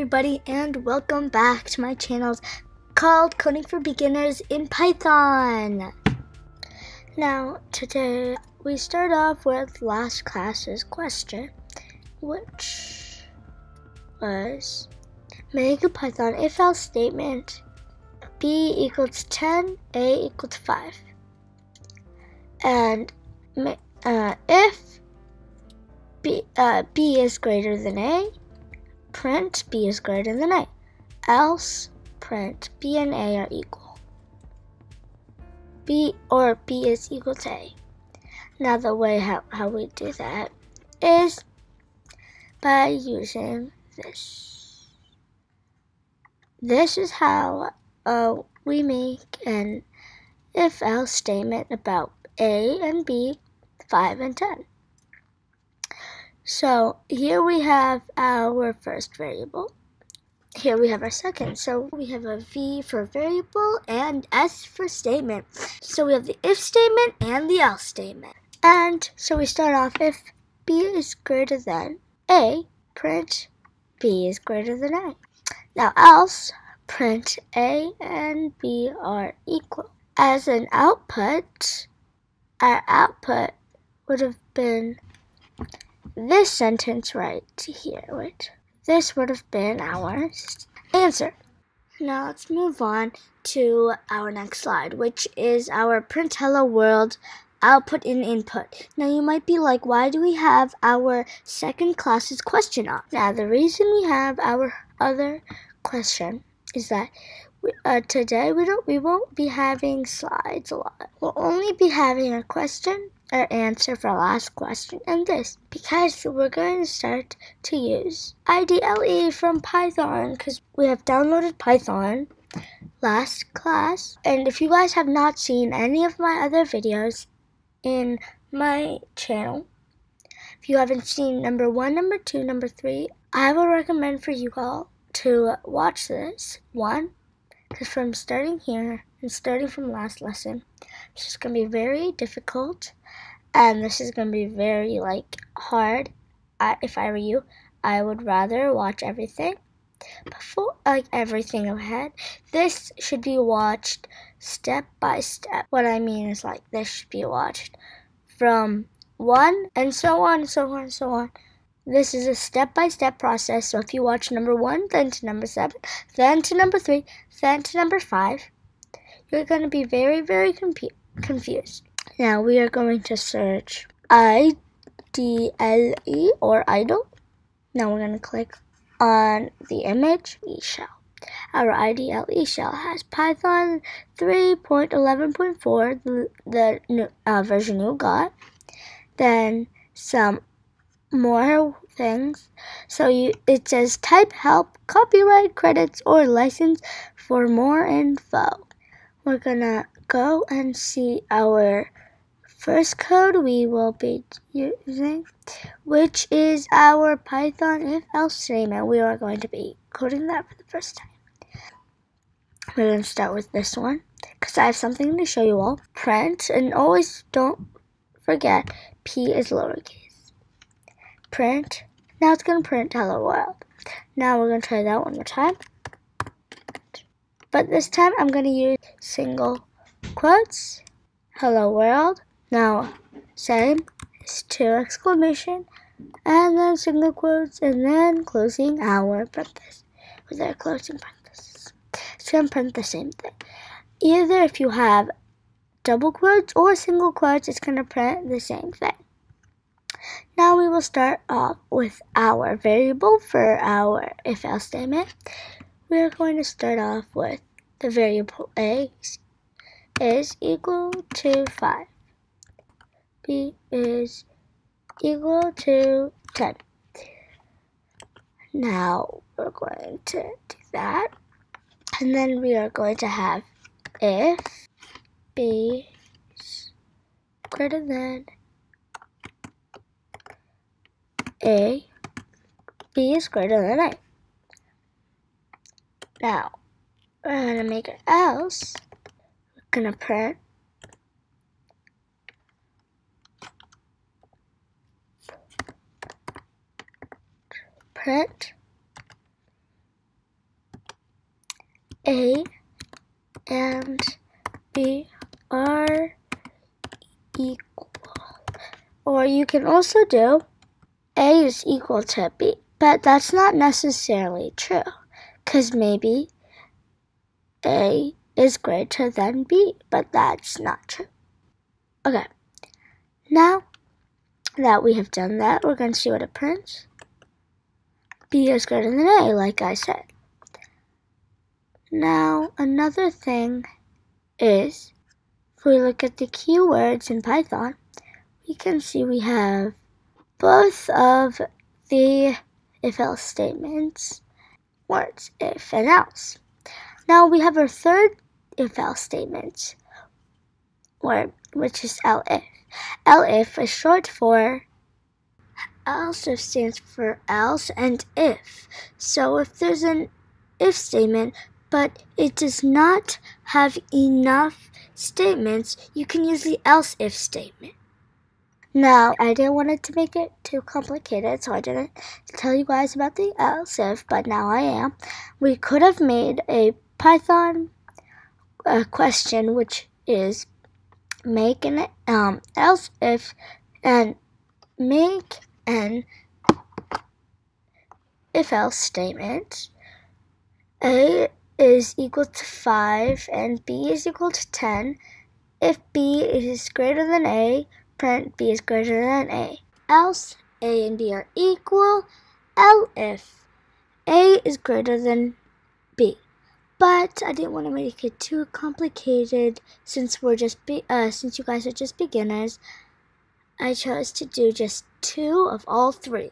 everybody, and welcome back to my channel called Coding for Beginners in Python. Now, today we start off with last class's question, which was make a Python if-else statement b equals 10, a equals 5. And if b is greater than a, print b is greater than a, else print b and a are equal. B is equal to a. Now the way how we do that is by using this. This is how we make an if-else statement about a and b, 5 and 10. So here we have our first variable. Here we have our second. So we have a v for variable and s for statement. So we have the if statement and the else statement. And so we start off, if b is greater than a, print b is greater than a. Now else, print a and b are equal. As an output, our output would have been this sentence right here, which this would have been our answer. Now let's move on to our next slide, which is our print hello world output and input. Now you might be like, why do we have our second class's question on? Now the reason we have our other question is that today we won't be having slides a lot. We'll only be having a question or answer for last question and this, because we're going to start to use IDLE from Python, because we have downloaded Python last class. And if you guys have not seen any of my other videos in my channel, if you haven't seen number 1, number 2, number 3, I will recommend for you all to watch this one, because from starting here and starting from last lesson, it's just going to be very difficult, and this is going to be very hard. If I were you, I would rather watch everything before, everything ahead. This should be watched step by step. What I mean is this should be watched from 1 and so on and so on and so on. This is a step-by-step process, so if you watch number 1, then to number 7, then to number 3, then to number 5, you're going to be very, very confused. Now we are going to search IDLE or idle. Now we're going to click on the image eShell. Our IDLE shell has Python 3.11.4, the new, version you got. Then some more things. So it says type help, copyright, credits, or license for more info. We're gonna go and see our first code we will be using, which is our Python if-else statement. We are going to be coding that for the first time. We're going to start with this one, because I have something to show you all. Print, and always don't forget, P is lowercase. Print. Now it's going to print hello world. Now we're going to try that one more time. But this time I'm going to use single quotes, hello world. Now, same is 2 exclamation, and then single quotes, and then closing our parenthesis with our closing parenthesis. It's going to print the same thing. Either if you have double quotes or single quotes, it's going to print the same thing. Now we will start off with our variable for our if-else statement. We are going to start off with the variable a is equal to 5. B is equal to 10. Now we're going to do that, and then we are going to have if b is greater than a, b is greater than a. Now we're going to make it else. We're going to print A and B are equal. Or you can also do A is equal to B, but that's not necessarily true, because maybe A is greater than B, but that's not true. Okay, now that we have done that, we're going to see what it prints. B is greater than A, like I said. Now, another thing is, if we look at the keywords in Python, we can see we have both of the if-else statements, words, if and else. Now we have our third if-else statement, which is elif. Elif is short for else. If stands for else and if. So if there's an if statement, but it does not have enough statements, you can use the else if statement. Now, I didn't want it to make it too complicated, so I didn't tell you guys about the else if, but now I am. We could have made a Python question, which is make an else if and make an if else statement. A is equal to 5 and B is equal to 10. If B is greater than A, print B is greater than A. Else A and B are equal. If A is greater than B. But I didn't want to make it too complicated since you guys are just beginners. I chose to do just 2 of all 3.